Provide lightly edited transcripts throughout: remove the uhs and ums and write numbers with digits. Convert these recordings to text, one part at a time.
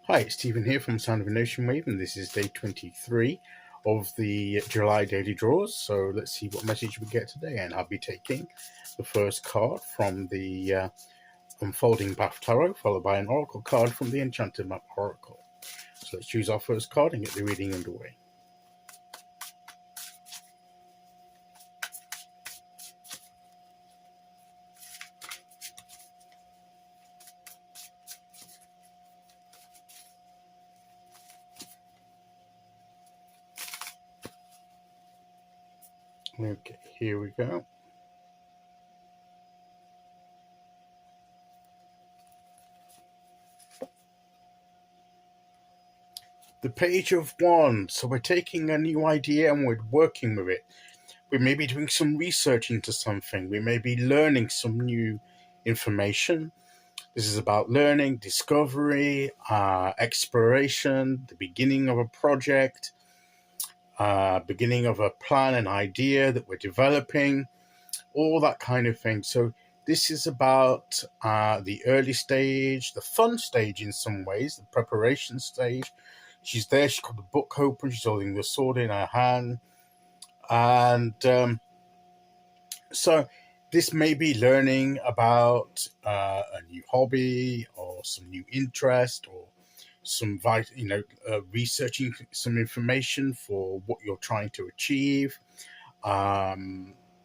Hi, it's Stephen here from Sound of an Ocean Wave, and this is day 23 of the July daily draws. So let's see what message we get today, and I'll be taking the first card from the Unfolding Bath Tarot, followed by an Oracle card from the Enchanted Map Oracle. So let's choose our first card and get the reading underway. Okay, here we go. The Page of Wands. So we're taking a new idea and we're working with it. We may be doing some research into something. We may be learning some new information. This is about learning, discovery, exploration, the beginning of a project, beginning of a plan, an idea that we're developing, all that kind of thing. So this is about the early stage, the fun stage in some ways, the preparation stage. She's there, she's got the book open, she's holding the sword in her hand. And so this may be learning about a new hobby or some new interest or some researching some information for what you're trying to achieve,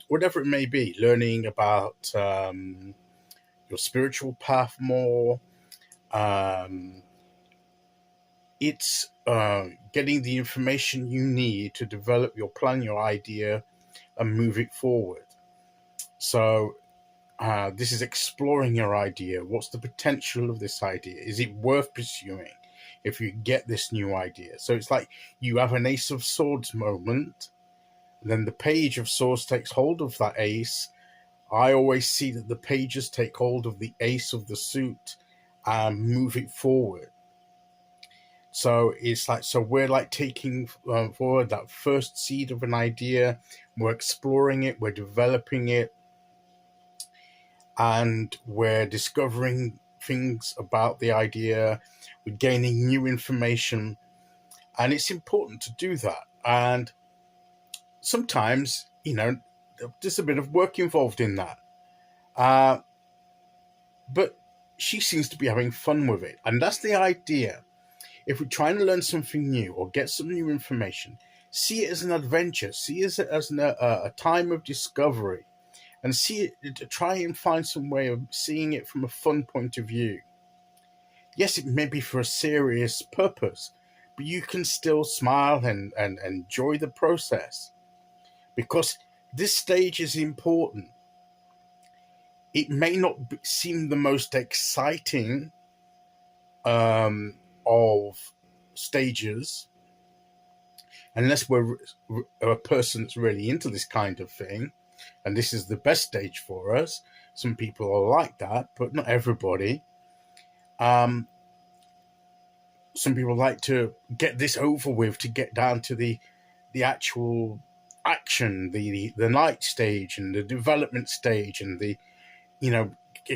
whatever it may be, learning about your spiritual path more. It's getting the information you need to develop your plan, your idea, and move it forward. So this is exploring your idea. What's the potential of this idea? Is it worth pursuing if you get this new idea? So it's like you have an Ace of Swords moment, and then the Page of Swords takes hold of that ace. I always see that the pages take hold of the ace of the suit and move it forward. So it's like, so we're like taking forward that first seed of an idea. We're exploring it, we're developing it, and we're discovering things about the idea, we're gaining new information, and it's important to do that. And sometimes, there's a bit of work involved in that. But she seems to be having fun with it, and that's the idea. If we're trying to learn something new or get some new information, see it as an adventure, see it as a time of discovery, and see it, to try and find some way of seeing it from a fun point of view. Yes, it may be for a serious purpose, but you can still smile and enjoy the process, because this stage is important. It may not seem the most exciting of stages, unless we're a person that's really into this kind of thing, and this is the best stage for us. Some people are like that, but not everybody. Some people like to get this over with, to get down to the actual action, the night stage and the development stage, and the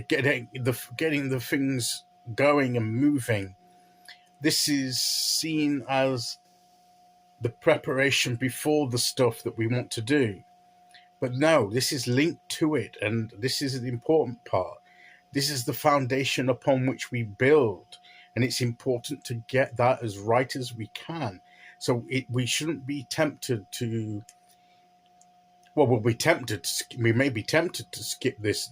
getting the things going and moving. This is seen as the preparation before the stuff that we want to do. But no, this is linked to it, and this is the important part. This is the foundation upon which we build, and it's important to get that as right as we can. So we shouldn't be tempted to. Well, we may be tempted to skip this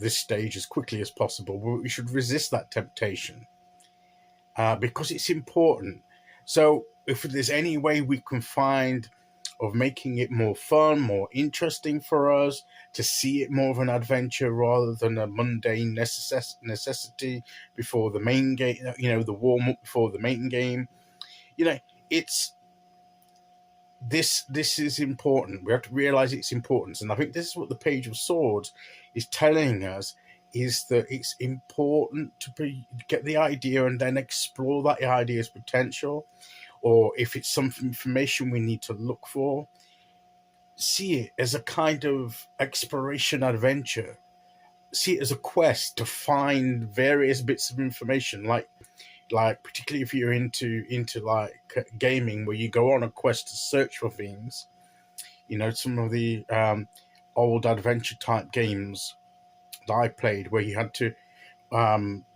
stage as quickly as possible, but we should resist that temptation because it's important. So if there's any way we can find of making it more fun, more interesting for us, to see it more of an adventure rather than a mundane necessity before the main game, the warm-up before the main game, it's this is important. We have to realize its importance. And I think this is what the Page of Swords is telling us, is that it's important to get the idea and then explore that idea's potential. Or if it's some information we need to look for, see it as a kind of exploration adventure. See it as a quest to find various bits of information. Like, like particularly if you're into like gaming, where you go on a quest to search for things. You know, some of the old adventure type games that I played, where you had to.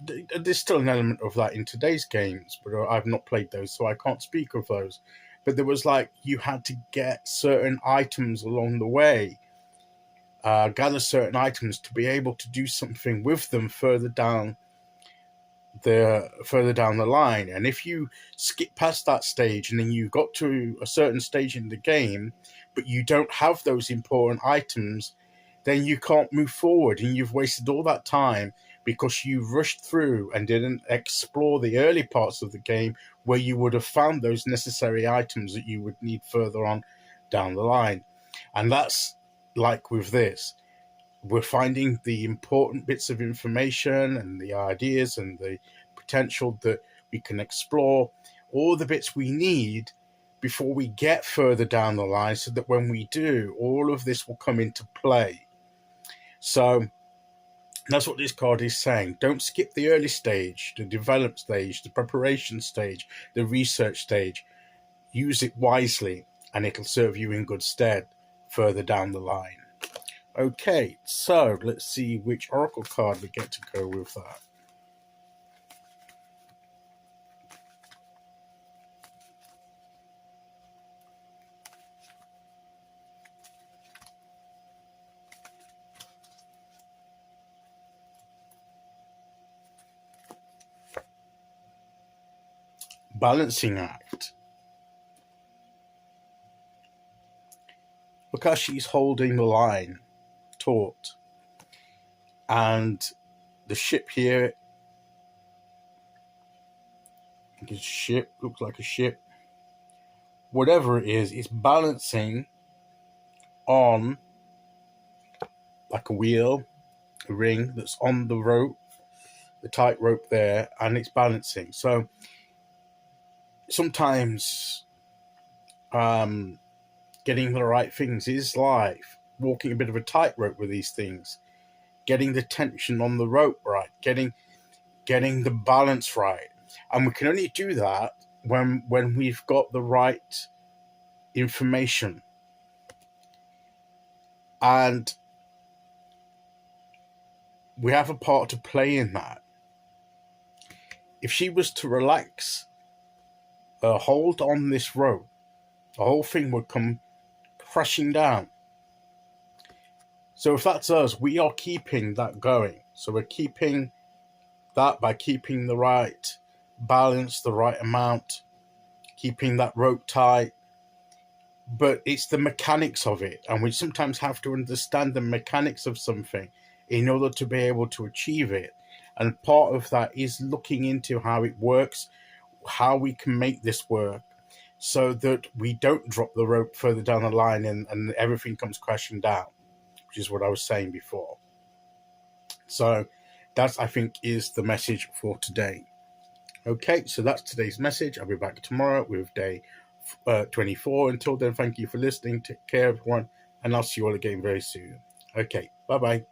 There's still an element of that in today's games, but I've not played those, so I can't speak of those. But there was like you had to get certain items along the way, gather certain items to be able to do something with them further down the line. And if you skip past that stage and then you got to a certain stage in the game, but you don't have those important items, then you can't move forward, and you've wasted all that time because you rushed through and didn't explore the early parts of the game where you would have found those necessary items that you would need further on down the line. And that's like with this. We're finding the important bits of information and the ideas and the potential that we can explore, all the bits we need before we get further down the line, so that when we do, all of this will come into play. So that's what this card is saying. Don't skip the early stage, the develop stage, the preparation stage, the research stage. Use it wisely, and it'll serve you in good stead further down the line. Okay, so let's see which Oracle card we get to go with that. Balancing act. Look how she's holding the line taut. And the ship here, this ship looks like a ship. Whatever it is balancing on like a wheel, a ring that's on the rope, the tight rope there, and it's balancing. So sometimes getting the right things is like walking a bit of a tightrope with these things, getting the tension on the rope right, getting the balance right. And we can only do that when we've got the right information. And we have a part to play in that. If she was to relax her hold on this rope, the whole thing would come crashing down. So if that's us, we are keeping that going. So we're keeping that by keeping the right balance, the right amount, keeping that rope tight. But it's the mechanics of it, and we sometimes have to understand the mechanics of something in order to be able to achieve it. And part of that is looking into how it works, how we can make this work, so that we don't drop the rope further down the line and everything comes crashing down, which is what I was saying before. So that, I think, is the message for today. Okay, so that's today's message. I'll be back tomorrow with day 24. Until then, thank you for listening. Take care, everyone, and I'll see you all again very soon. Okay, bye-bye.